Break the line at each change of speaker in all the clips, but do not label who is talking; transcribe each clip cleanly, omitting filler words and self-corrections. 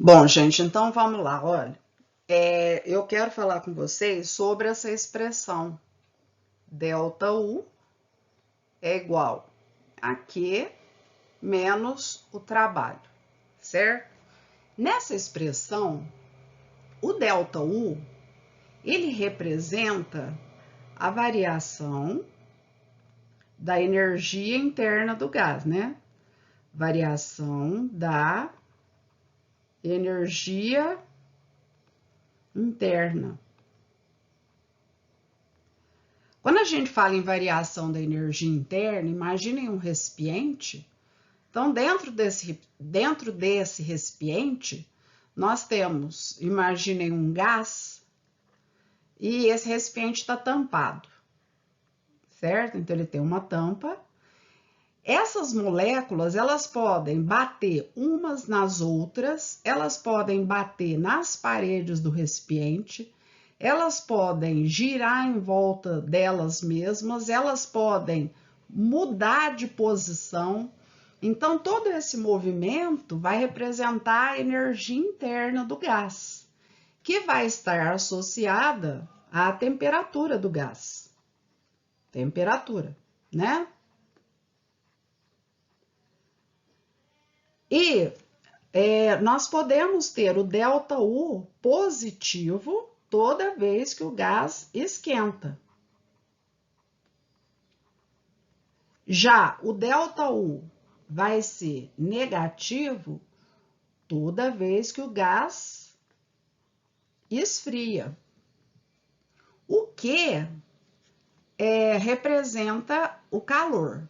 Bom, gente, então vamos lá. Olha, eu quero falar com vocês sobre essa expressão delta U é igual a Q menos o trabalho, certo? Nessa expressão, o delta U, ele representa a variação da energia interna do gás, né? Variação da energia interna. Quando a gente fala em variação da energia interna, imaginem um recipiente. Então, dentro desse recipiente, nós temos, imaginem um gás, e esse recipiente está tampado, certo? Então, ele tem uma tampa. Essas moléculas, elas podem bater umas nas outras, elas podem bater nas paredes do recipiente, elas podem girar em volta delas mesmas, elas podem mudar de posição. Então, todo esse movimento vai representar a energia interna do gás, que vai estar associada à temperatura do gás. Temperatura, né? E nós podemos ter o ΔU positivo toda vez que o gás esquenta. Já o ΔU vai ser negativo toda vez que o gás esfria. O que representa o calor.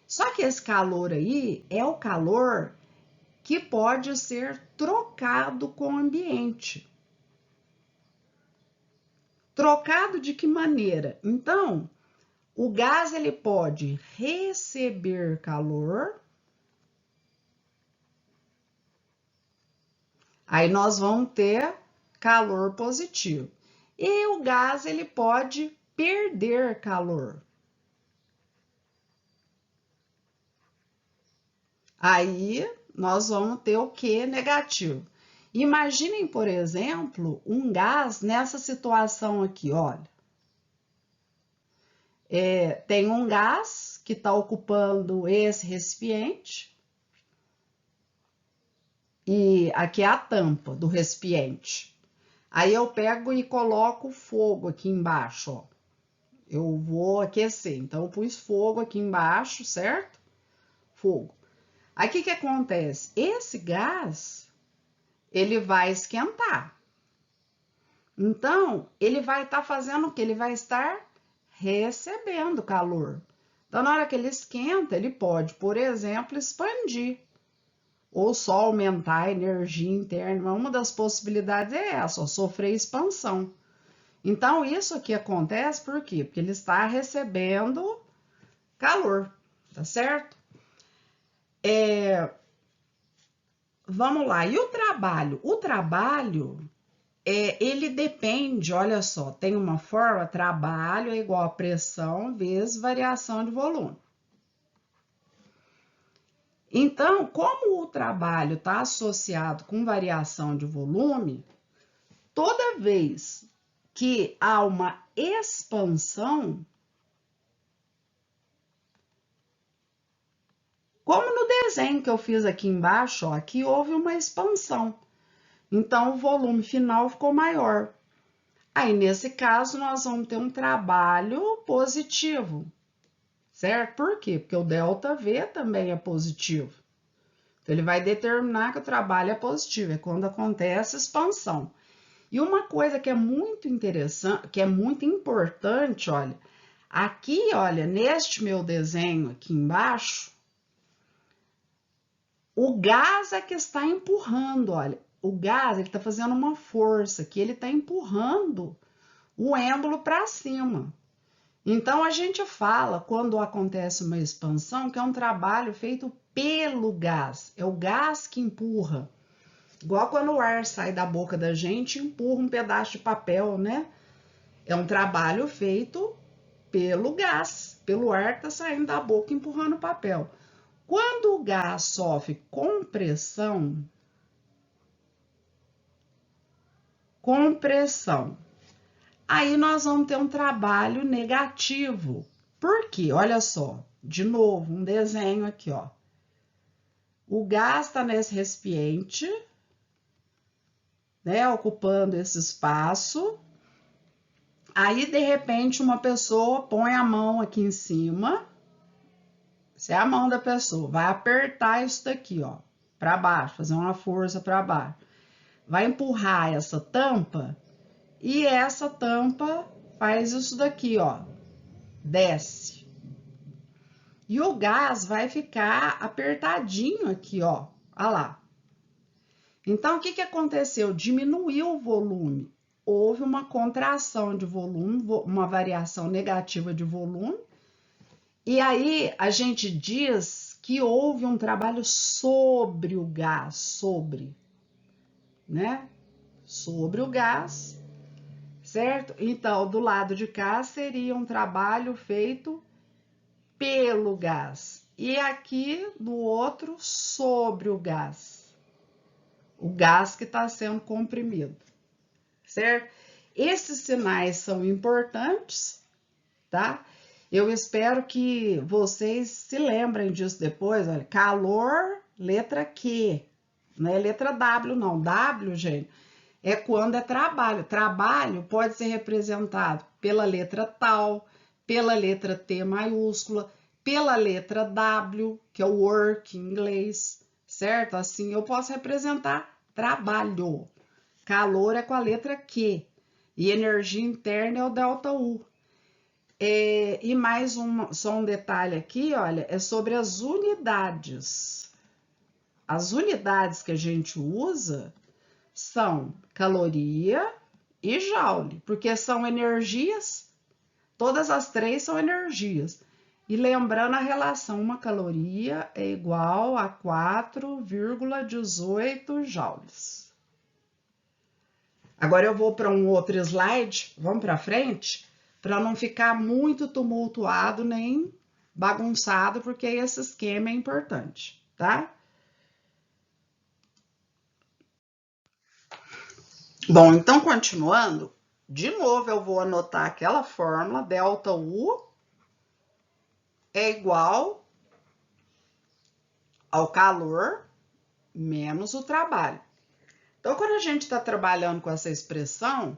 Só que esse calor aí é o calor que pode ser trocado com o ambiente. Trocado de que maneira? Então, o gás ele pode receber calor. Aí nós vamos ter calor positivo. E o gás ele pode perder calor. Aí nós vamos ter o Q negativo. Imaginem, por exemplo, um gás nessa situação aqui, olha. Tem um gás que está ocupando esse recipiente. E aqui é a tampa do recipiente. Aí eu pego e coloco fogo aqui embaixo, ó. Eu vou aquecer, então eu pus fogo aqui embaixo, certo? Fogo. Aí o que acontece? Esse gás, ele vai esquentar. Então, ele vai estar fazendo o quê? Ele vai estar recebendo calor. Então, na hora que ele esquenta, ele pode, por exemplo, expandir ou só aumentar a energia interna. Uma das possibilidades é essa, ó, sofrer expansão. Então, isso aqui acontece por quê? Porque ele está recebendo calor, tá certo? Vamos lá, e o trabalho? O trabalho, ele depende, olha só, tem uma forma, trabalho é igual a pressão vezes variação de volume. Então, como o trabalho está associado com variação de volume, toda vez que há uma expansão, como no desenho que eu fiz aqui embaixo, ó, aqui houve uma expansão. Então, o volume final ficou maior. Aí, nesse caso, nós vamos ter um trabalho positivo, certo? Por quê? Porque o ΔV também é positivo. Então, ele vai determinar que o trabalho é positivo, é quando acontece a expansão. E uma coisa que é muito interessante, que é muito importante, olha, aqui, olha, neste meu desenho aqui embaixo, o gás é que está empurrando, olha, o gás ele está fazendo uma força que ele está empurrando o êmbolo para cima. Então a gente fala quando acontece uma expansão que é um trabalho feito pelo gás, é o gás que empurra. Igual quando o ar sai da boca da gente, empurra um pedaço de papel, né? É um trabalho feito pelo gás, pelo ar que está saindo da boca empurrando o papel. Quando o gás sofre compressão, compressão. Aí nós vamos ter um trabalho negativo. Por quê? Olha só, de novo, um desenho aqui, ó. O gás está nesse recipiente, né, ocupando esse espaço. Aí, de repente, uma pessoa põe a mão aqui em cima. Essa é a mão da pessoa. Vai apertar isso daqui, ó, para baixo, fazer uma força para baixo. Vai empurrar essa tampa e essa tampa faz isso daqui, ó, desce. E o gás vai ficar apertadinho aqui, ó, olha lá. Então, o que aconteceu? Diminuiu o volume. Houve uma contração de volume, uma variação negativa de volume. E aí, a gente diz que houve um trabalho sobre o gás, né? Sobre o gás, certo? Então, do lado de cá seria um trabalho feito pelo gás. E aqui, do outro, sobre o gás. O gás que está sendo comprimido, certo? Esses sinais são importantes, tá? Eu espero que vocês se lembrem disso depois. Olha, calor, letra Q, não é letra W, não. W, gente, é quando é trabalho. Trabalho pode ser representado pela letra tal, pela letra T maiúscula, pela letra W, que é o work em inglês, certo? Assim eu posso representar trabalho. Calor é com a letra Q e energia interna é o delta U. E mais só um detalhe aqui, olha, é sobre as unidades. As unidades que a gente usa são caloria e joule, porque são energias, todas as três são energias. E lembrando a relação, uma caloria é igual a 4,18 joules. Agora eu vou para um outro slide, vamos para frente, para não ficar muito tumultuado nem bagunçado, porque esse esquema é importante, tá? Bom, então continuando, de novo eu vou anotar aquela fórmula, delta U é igual ao calor menos o trabalho. Então, quando a gente está trabalhando com essa expressão,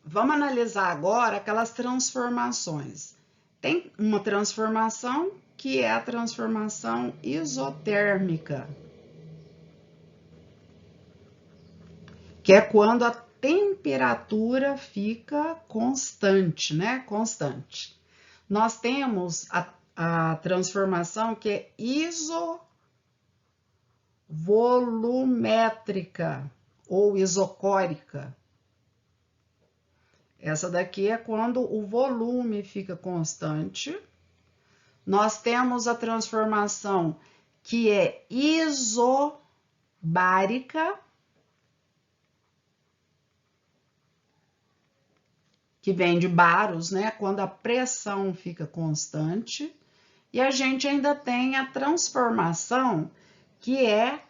vamos analisar agora aquelas transformações. Tem uma transformação que é a transformação isotérmica, que é quando a temperatura fica constante, né? Constante. Nós temos a transformação que é isovolumétrica ou isocórica. Essa daqui é quando o volume fica constante. Nós temos a transformação que é isobárica, que vem de baros, né? Quando a pressão fica constante. E a gente ainda tem a transformação que é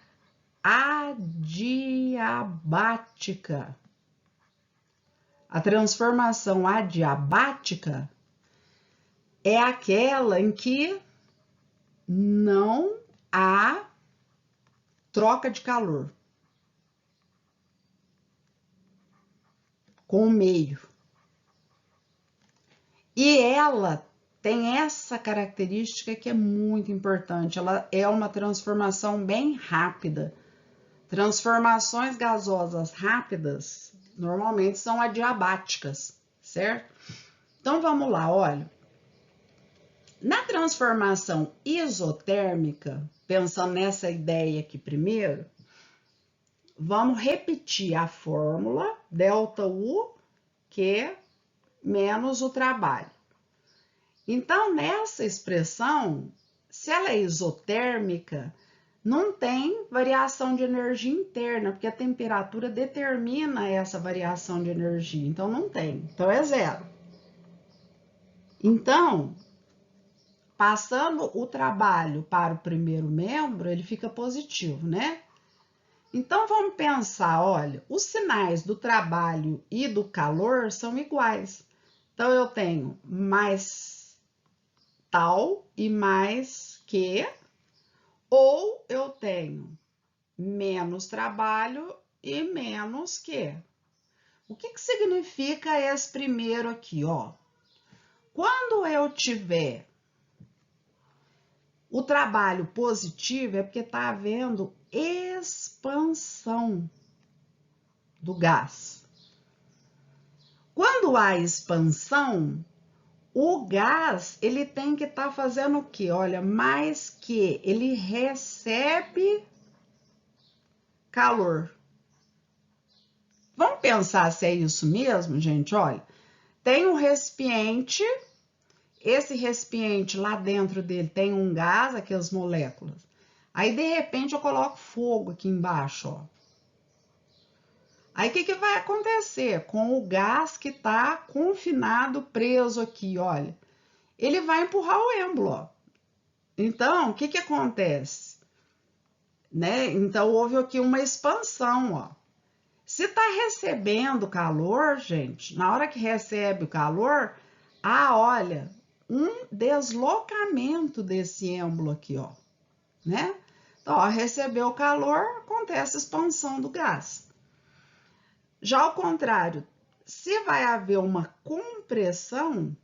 adiabática. A transformação adiabática é aquela em que não há troca de calor com o meio. E ela tem essa característica que é muito importante. Ela é uma transformação bem rápida. Transformações gasosas rápidas normalmente são adiabáticas, certo? Então vamos lá, olha. Na transformação isotérmica, pensando nessa ideia aqui primeiro, vamos repetir a fórmula delta U, Q menos o trabalho. Então, nessa expressão, se ela é isotérmica, não tem variação de energia interna, porque a temperatura determina essa variação de energia. Então, não tem. Então, é zero. Então, passando o trabalho para o primeiro membro, ele fica positivo, né? Então, vamos pensar, olha, os sinais do trabalho e do calor são iguais. Então, eu tenho mais tal e mais que, ou eu tenho menos trabalho e menos que. O que significa esse primeiro aqui, ó? Quando eu tiver o trabalho positivo, é porque está havendo expansão do gás. Quando há expansão, o gás, ele tem que estar fazendo o quê? Olha, mais que ele recebe calor. Vamos pensar se é isso mesmo, gente? Olha, tem um recipiente, esse recipiente lá dentro dele tem um gás, aquelas moléculas. Aí, de repente, eu coloco fogo aqui embaixo, ó. Aí, o que vai acontecer com o gás que está confinado, preso aqui, olha? Ele vai empurrar o êmbolo, ó. Então, o que acontece? Né? Então, houve aqui uma expansão, ó. Se está recebendo calor, gente, na hora que recebe o calor, olha, um deslocamento desse êmbolo aqui, ó, né? Então, ó, recebeu o calor, acontece a expansão do gás. Já ao contrário, se vai haver uma compressão,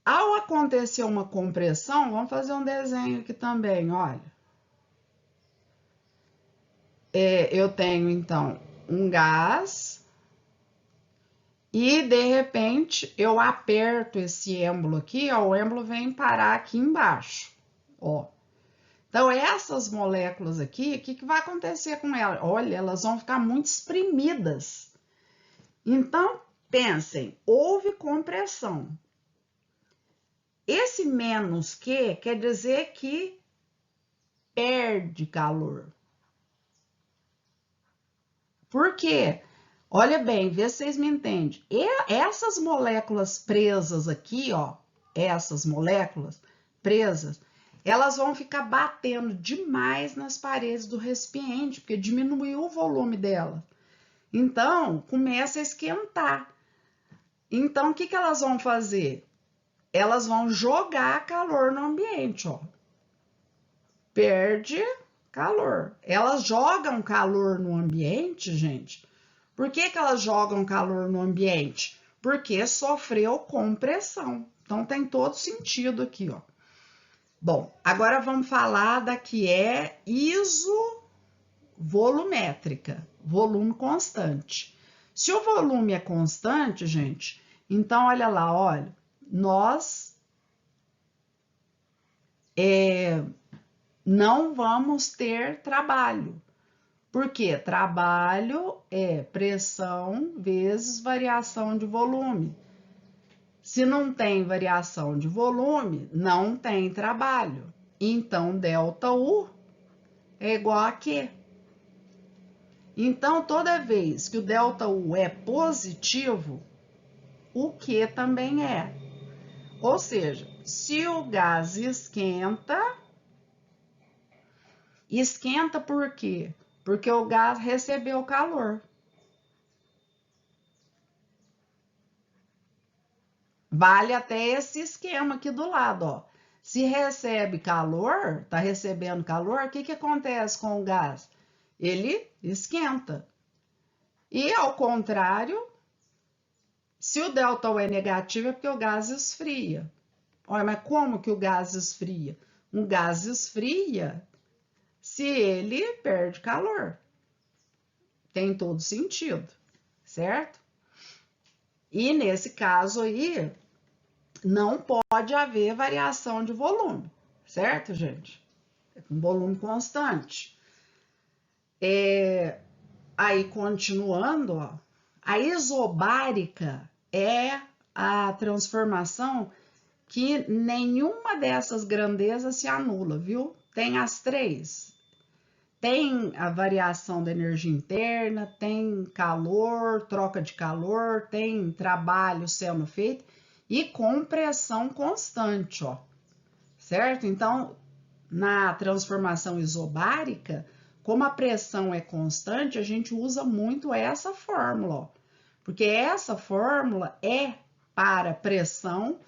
ao acontecer uma compressão, vamos fazer um desenho aqui também, olha. Eu tenho, então, um gás e, de repente, eu aperto esse êmbolo aqui, ó, o êmbolo vem parar aqui embaixo, ó. Então, essas moléculas aqui, o que vai acontecer com elas? Olha, elas vão ficar muito espremidas. Então, pensem, houve compressão. Esse menos que quer dizer que perde calor. Por quê? Olha bem, vê se vocês me entendem. Essas moléculas presas aqui, ó, essas moléculas presas, elas vão ficar batendo demais nas paredes do recipiente, porque diminuiu o volume dela. Então, começa a esquentar. Então, o que elas vão fazer? Elas vão jogar calor no ambiente, ó. Perde calor. Elas jogam calor no ambiente, gente. Por que elas jogam calor no ambiente? Porque sofreu compressão. Então, tem todo sentido aqui, ó. Bom, agora vamos falar da que é isovolumétrica, volume constante. Se o volume é constante, gente, então olha lá, olha, nós não vamos ter trabalho. Por quê? Trabalho é pressão vezes variação de volume. Se não tem variação de volume, não tem trabalho. Então, ΔU é igual a Q. Então, toda vez que o ΔU é positivo, o Q também é. Ou seja, se o gás esquenta, esquenta por quê? Porque o gás recebeu calor. Vale até esse esquema aqui do lado, ó. Se recebe calor, tá recebendo calor, o que acontece com o gás? Ele esquenta. E ao contrário, se o ΔU é negativo, é porque o gás esfria. Olha, mas como que o gás esfria? Um gás esfria se ele perde calor. Tem todo sentido, certo? E nesse caso aí, não pode haver variação de volume, certo, gente? É um volume constante. Aí, continuando, ó, a isobárica é a transformação que nenhuma dessas grandezas se anula, viu? Tem as três. Tem a variação da energia interna, tem calor, troca de calor, tem trabalho sendo feito e compressão constante, ó. certo? Então, na transformação isobárica, como a pressão é constante, a gente usa muito essa fórmula, ó, porque essa fórmula é para pressão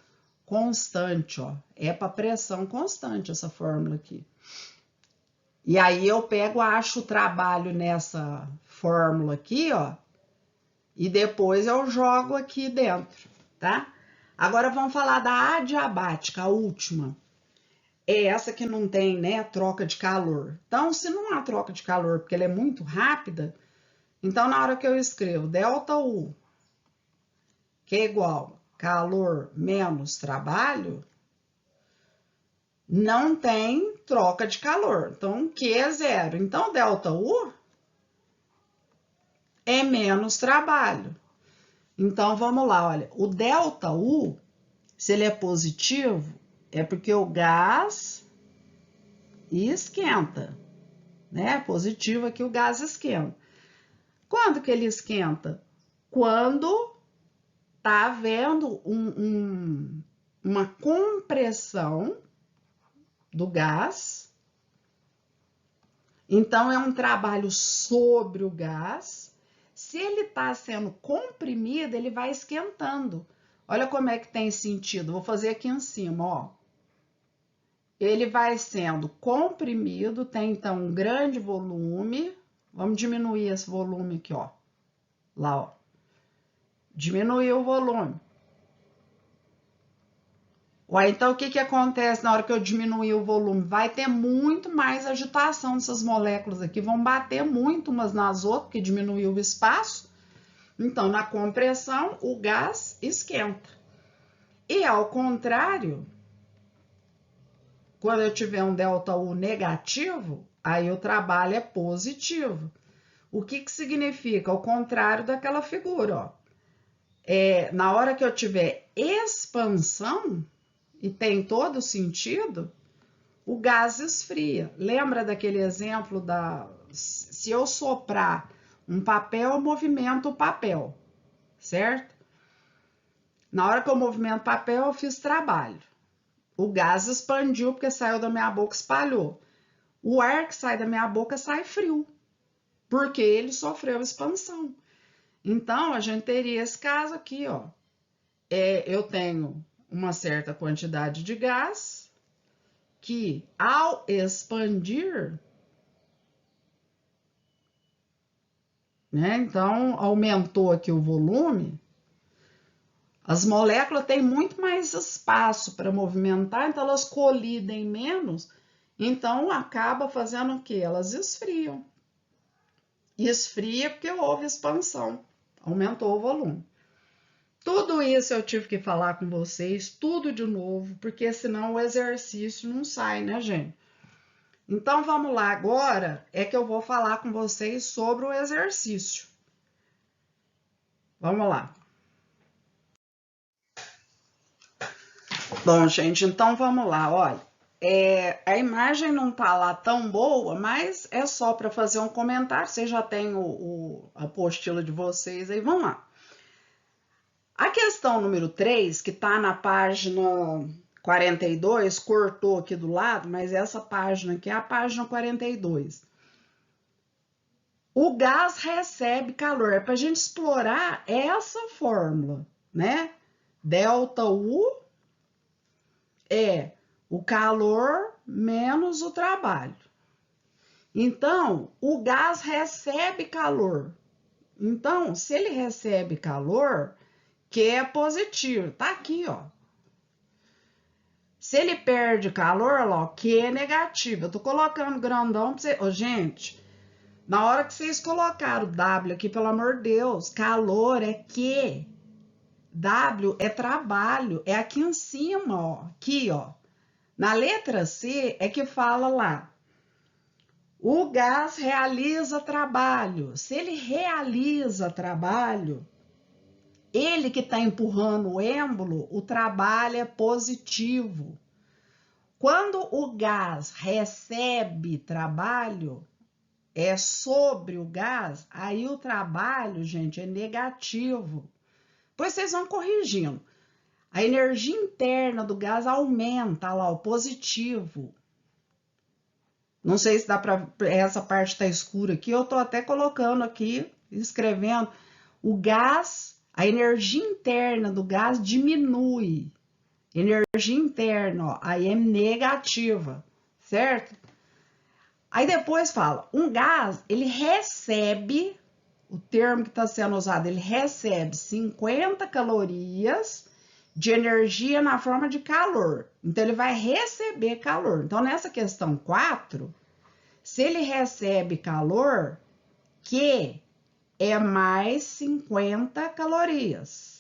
constante, ó. É para pressão constante essa fórmula aqui. E aí eu pego, acho o trabalho nessa fórmula aqui, ó, e depois eu jogo aqui dentro, tá? Agora vamos falar da adiabática, a última. É essa que não tem, né, troca de calor. Então, se não há troca de calor, porque ela é muito rápida, então na hora que eu escrevo ΔU, que é igual calor menos trabalho, não tem troca de calor. Então, Q é zero. Então, ΔU é menos trabalho. Então, vamos lá, olha. O ΔU, se ele é positivo, é porque o gás esquenta, né? Positivo é que o gás esquenta. Quando que ele esquenta? Quando tá havendo uma compressão do gás. Então, é um trabalho sobre o gás. Se ele está sendo comprimido, ele vai esquentando. Olha como é que tem sentido. Vou fazer aqui em cima, ó. Ele vai sendo comprimido, tem então um grande volume. Vamos diminuir esse volume aqui, ó. Lá, ó. Diminuir o volume. Ué, então, o que que acontece na hora que eu diminuir o volume? Vai ter muito mais agitação dessas moléculas aqui, vão bater muito umas nas outras, porque diminuiu o espaço. Então, na compressão, o gás esquenta. E, ao contrário, quando eu tiver um ΔU negativo, aí o trabalho é positivo. O que que significa? Ao contrário daquela figura, ó. Na hora que eu tiver expansão, e tem todo sentido, o gás esfria. Lembra daquele exemplo se eu soprar um papel, eu movimento o papel, certo? Na hora que eu movimento o papel, eu fiz trabalho. O gás expandiu porque saiu da minha boca, espalhou. O ar que sai da minha boca sai frio, porque ele sofreu expansão. Então, a gente teria esse caso aqui, ó. Eu tenho uma certa quantidade de gás que, ao expandir, né? Então, aumentou aqui o volume. As moléculas têm muito mais espaço para movimentar, então elas colidem menos. Então, acaba fazendo o quê? Elas esfriam. Esfria porque houve expansão, aumentou o volume. Tudo isso eu tive que falar com vocês, tudo de novo, porque senão o exercício não sai, né, gente? Então, vamos lá, agora é que eu vou falar com vocês sobre o exercício. Vamos lá. Bom, gente, então vamos lá, olha. A imagem não tá lá tão boa, mas é só para fazer um comentário. Vocês já têm a apostila de vocês aí, vamos lá. A questão número 3, que tá na página 42, cortou aqui do lado, mas essa página aqui é a página 42. O gás recebe calor. É para a gente explorar essa fórmula, né? ΔU é o calor menos o trabalho. Então, o gás recebe calor. Então, se ele recebe calor, Q é positivo. Tá aqui, ó. Se ele perde calor, ó, Q é negativo. Eu tô colocando grandão pra você. Ô, gente, na hora que vocês colocaram o W aqui, pelo amor de Deus, calor é Q. W é trabalho. É aqui em cima, ó. Aqui, ó. Na letra C é que fala lá. O gás realiza trabalho. Se ele realiza trabalho, ele que está empurrando o êmbolo, o trabalho é positivo. Quando o gás recebe trabalho, é sobre o gás, aí o trabalho, gente, é negativo. Pois vocês vão corrigindo. A energia interna do gás aumenta, lá, o positivo. Não sei se dá para... Essa parte está escura aqui, eu estou até colocando aqui, escrevendo. O gás, a energia interna do gás diminui. Energia interna, ó, aí é negativa, certo? Aí depois fala, um gás, ele recebe, o termo que está sendo usado, ele recebe 50 calorias de energia na forma de calor. Então, ele vai receber calor. Então, nessa questão 4, se ele recebe calor, que é mais 50 calorias.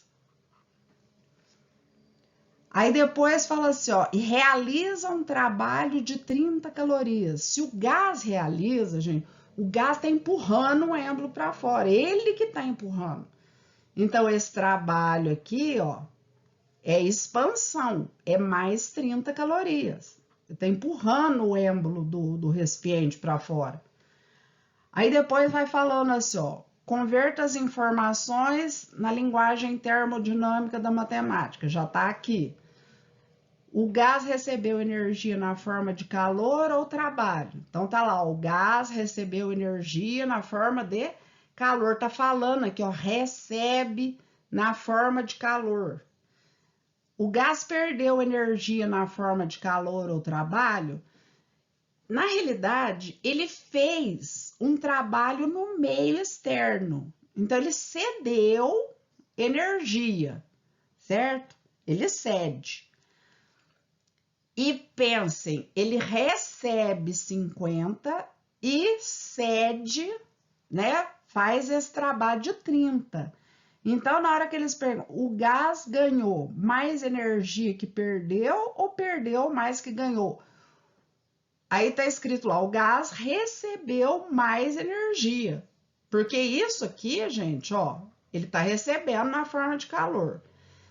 Aí depois fala assim, ó, e realiza um trabalho de 30 calorias. Se o gás realiza, gente, o gás está empurrando o êmbolo para fora, ele que está empurrando. Então, esse trabalho aqui, ó, é expansão, é mais 30 calorias. Está empurrando o êmbolo do recipiente para fora. Aí depois vai falando assim, ó, converta as informações na linguagem termodinâmica da matemática, já está aqui. O gás recebeu energia na forma de calor ou trabalho. Então tá lá, o gás recebeu energia na forma de calor. Tá falando aqui, ó, recebe na forma de calor. O gás perdeu energia na forma de calor ou trabalho. Na realidade, ele fez um trabalho no meio externo. Então, ele cedeu energia, certo? Ele cede. E pensem, ele recebe 50 e cede, né? Faz esse trabalho de 30. Então, na hora que eles perguntam, o gás ganhou mais energia que perdeu ou perdeu mais que ganhou? Aí tá escrito lá, o gás recebeu mais energia. Porque isso aqui, gente, ó, ele tá recebendo na forma de calor.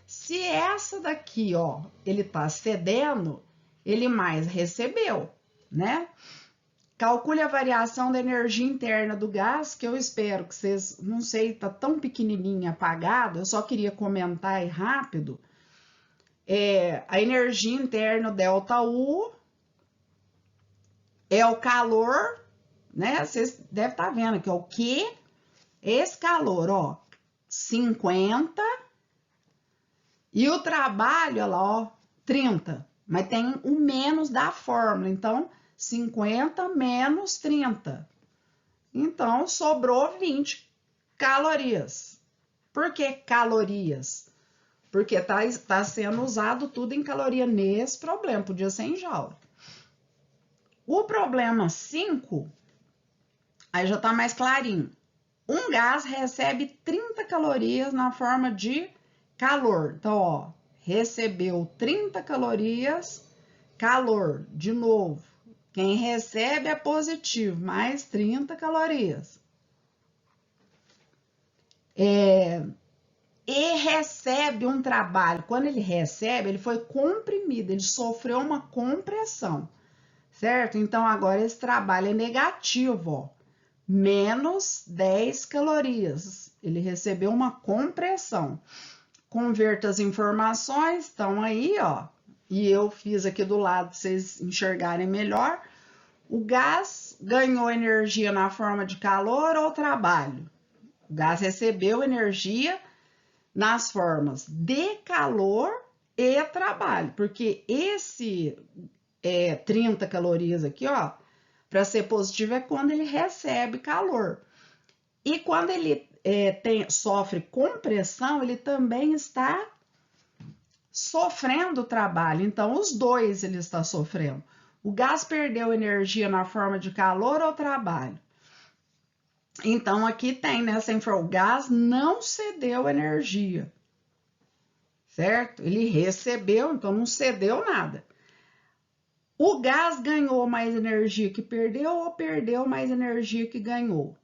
Se essa daqui, ó, ele tá cedendo, ele mais recebeu, né? Calcule a variação da energia interna do gás, que eu espero que vocês, não sei, tá tão pequenininha, apagado, eu só queria comentar aí rápido. A energia interna, ΔU, é o calor, né? Vocês devem estar vendo aqui, ó, o Q, esse calor, ó, 50, e o trabalho, olha lá, ó, 30, mas tem o menos da fórmula, então 50 menos 30. Então, sobrou 20 calorias. Por que calorias? Porque tá sendo usado tudo em caloria nesse problema, podia ser em joule. O problema 5, aí já tá mais clarinho. Um gás recebe 30 calorias na forma de calor. Então, ó, recebeu 30 calorias, calor, de novo. Quem recebe é positivo, mais 30 calorias. E recebe um trabalho. Quando ele recebe, ele foi comprimido, ele sofreu uma compressão, certo? Então, agora esse trabalho é negativo, ó, menos 10 calorias. Ele recebeu uma compressão. Converta as informações, estão aí, ó, e eu fiz aqui do lado para vocês enxergarem melhor. O gás ganhou energia na forma de calor ou trabalho? O gás recebeu energia nas formas de calor e trabalho, porque esse 30 calorias aqui, ó, para ser positivo é quando ele recebe calor. E quando ele sofre compressão, ele também está sofrendo trabalho. Então, os dois ele está sofrendo. O gás perdeu energia na forma de calor ou trabalho? Então, aqui tem nessa informação, o gás não cedeu energia, certo? Ele recebeu, então não cedeu nada. O gás ganhou mais energia que perdeu ou perdeu mais energia que ganhou?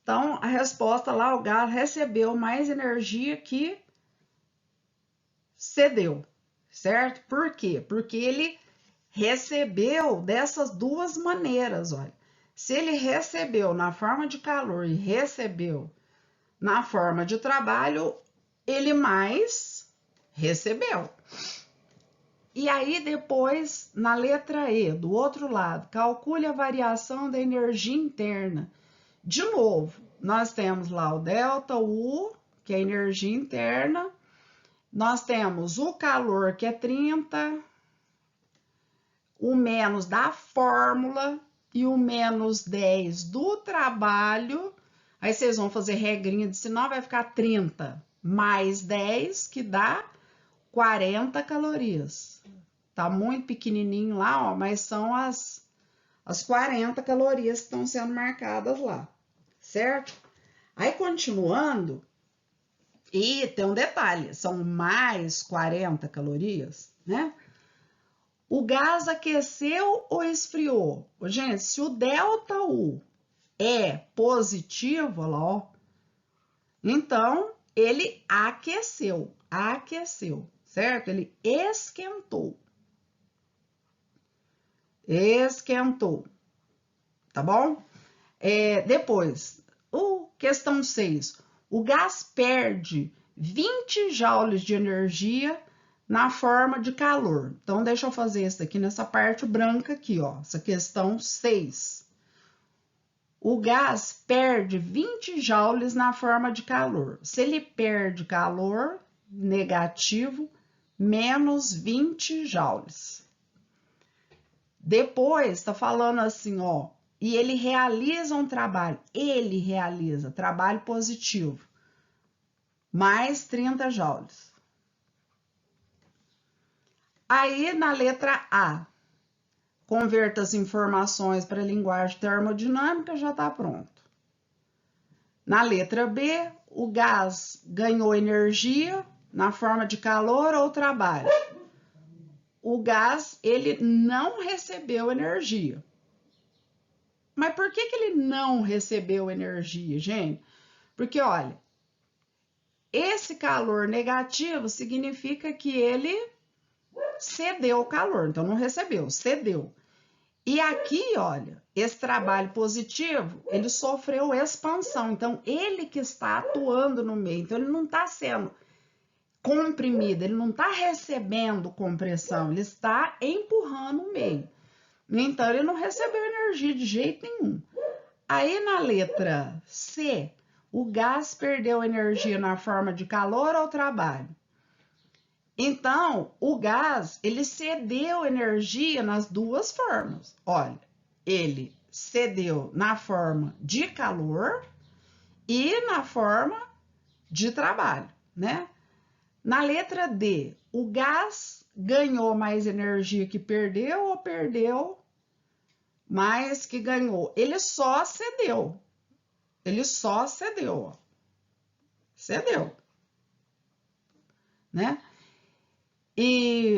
Então, a resposta lá, o gás recebeu mais energia que cedeu, certo? Por quê? Porque ele recebeu dessas duas maneiras, olha. Se ele recebeu na forma de calor e recebeu na forma de trabalho, ele mais Recebeu. E aí depois, na letra E, do outro lado, calcule a variação da energia interna. De novo, nós temos lá o ΔU, que é a energia interna. Nós temos o calor, que é 30, o menos da fórmula e o menos 10 do trabalho. Aí vocês vão fazer regrinha de sinal, vai ficar 30 mais 10, que dá 40 calorias. Tá muito pequenininho lá, ó, mas são as 40 calorias que estão sendo marcadas lá, certo? Aí, continuando, e tem um detalhe, são mais 40 calorias, né? O gás aqueceu ou esfriou? Gente, se o ΔU é positivo, olha lá, ó, então ele aqueceu, certo? Ele esquentou. Esquentou, tá bom? Depois, questão 6. O gás perde 20 joules de energia na forma de calor. Então, deixa eu fazer isso aqui nessa parte branca aqui, ó. Essa questão 6. O gás perde 20 joules na forma de calor. Se ele perde calor, negativo, menos 20 joules. Depois, está falando assim, ó, e ele realiza um trabalho, trabalho positivo, mais 30 joules. Aí, na letra A, converta as informações para a linguagem termodinâmica, já está pronto. Na letra B, o gás ganhou energia na forma de calor ou trabalho. O gás, ele não recebeu energia. Mas por que ele não recebeu energia, gente? Porque, olha, esse calor negativo significa que ele cedeu o calor, então não recebeu, cedeu. E aqui, olha, esse trabalho positivo, ele sofreu expansão, então ele que está atuando no meio, então ele não está sendo comprimido, ele não está recebendo compressão, ele está empurrando o meio. Então, ele não recebeu energia de jeito nenhum. Aí, na letra C, o gás perdeu energia na forma de calor ou trabalho. Então, o gás, ele cedeu energia nas duas formas. Olha, ele cedeu na forma de calor e na forma de trabalho, né? Na letra D, o gás ganhou mais energia que perdeu ou perdeu mais que ganhou? Ele só cedeu. Ele só cedeu, ó. Cedeu, né? E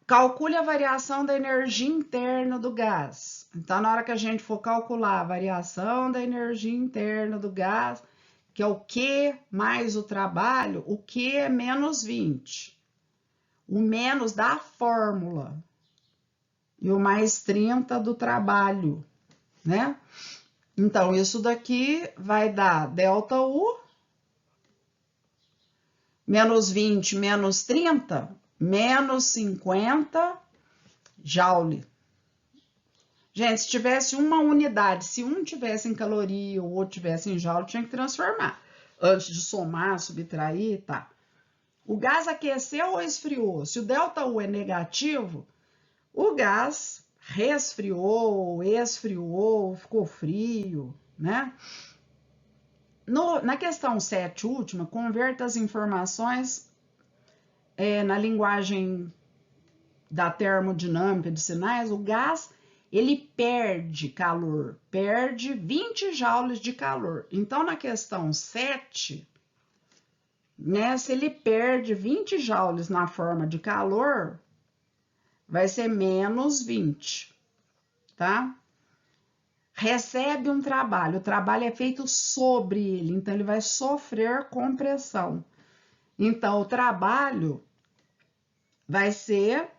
calcule a variação da energia interna do gás. Então, na hora que a gente for calcular a variação da energia interna do gás, que é o Q mais o trabalho, o Q é menos 20. O menos da fórmula. E o mais 30 do trabalho, né? Então, isso daqui vai dar ΔU, menos 20, menos 30, menos 50 joule. Gente, se tivesse uma unidade, se um tivesse em caloria ou outro tivesse em joule, tinha que transformar. Antes de somar, subtrair, tá. O gás aqueceu ou esfriou? Se o ΔU é negativo, o gás resfriou, esfriou, ficou frio, né? Na questão 7, última, converta as informações na linguagem da termodinâmica de sinais. O gás, ele perde calor, perde 20 joules de calor. Então, na questão 7, né, se ele perde 20 joules na forma de calor, vai ser menos 20, tá? Recebe um trabalho, o trabalho é feito sobre ele, então ele vai sofrer compressão. Então, o trabalho vai ser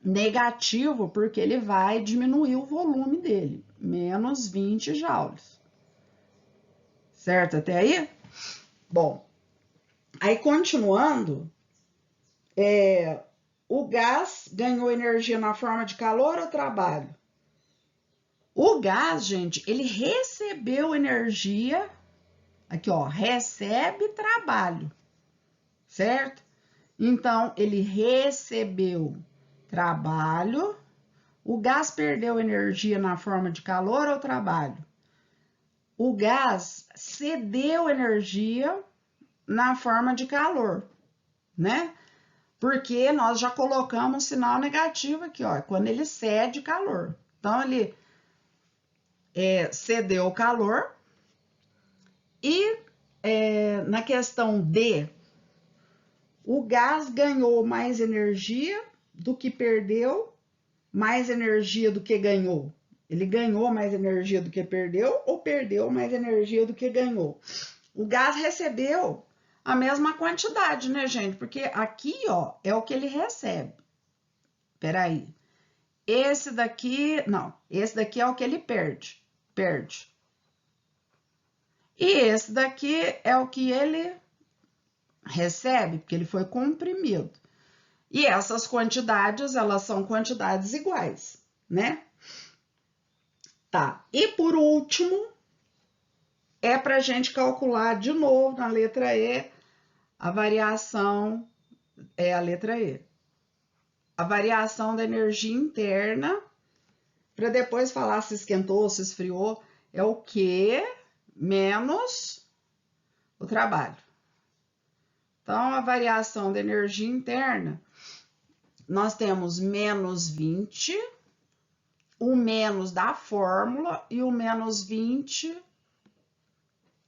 negativo, porque ele vai diminuir o volume dele, menos 20 joules. Certo até aí? Bom, Aí, continuando, o gás ganhou energia na forma de calor ou trabalho? O gás, gente, ele recebeu energia, aqui ó, recebe trabalho, certo? Então, ele recebeu trabalho. O gás perdeu energia na forma de calor ou trabalho? O gás cedeu energia na forma de calor, né? Porque nós já colocamos sinal negativo aqui, ó, quando ele cede calor. Então, ele cedeu o calor. E na questão D, o gás ganhou mais energia do que perdeu, mais energia do que ganhou. Ele ganhou mais energia do que perdeu ou perdeu mais energia do que ganhou? O gás recebeu a mesma quantidade, né, gente? Porque aqui, ó, é o que ele recebe. Peraí. Esse daqui, não, esse daqui é o que ele perde. E esse daqui é o que ele recebe, porque ele foi comprimido. E essas quantidades, elas são quantidades iguais, né? Tá. E por último, é para a gente calcular de novo na letra E, a variação, a letra E. A variação da energia interna, para depois falar se esquentou, se esfriou, é o Q menos o trabalho. Então, a variação da energia interna, nós temos menos 20, o menos da fórmula e o menos 20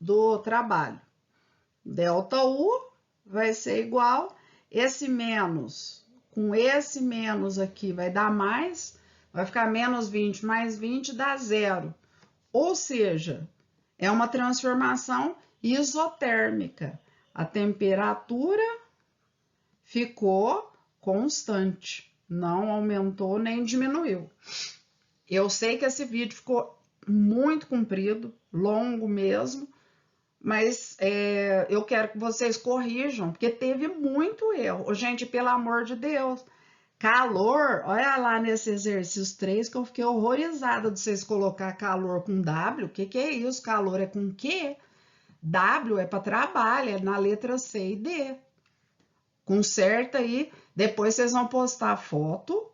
do trabalho. Delta U vai ser igual, esse menos com esse menos aqui vai dar mais, vai ficar menos 20 mais 20 dá zero. Ou seja, é uma transformação isotérmica. A temperatura ficou constante, não aumentou nem diminuiu. Eu sei que esse vídeo ficou muito comprido, longo mesmo, mas eu quero que vocês corrijam, porque teve muito erro. Gente, pelo amor de Deus, calor, olha lá nesse exercício 3 que eu fiquei horrorizada de vocês colocar calor com W. O que é isso? Calor é com Q? W é para trabalho, é na letra C e D. Conserta aí, depois vocês vão postar foto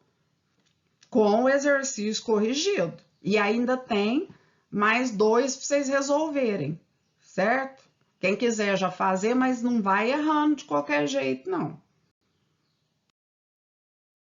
com o exercício corrigido. E ainda tem mais 2 para vocês resolverem, certo? Quem quiser já fazer, mas não vai errando de qualquer jeito, não.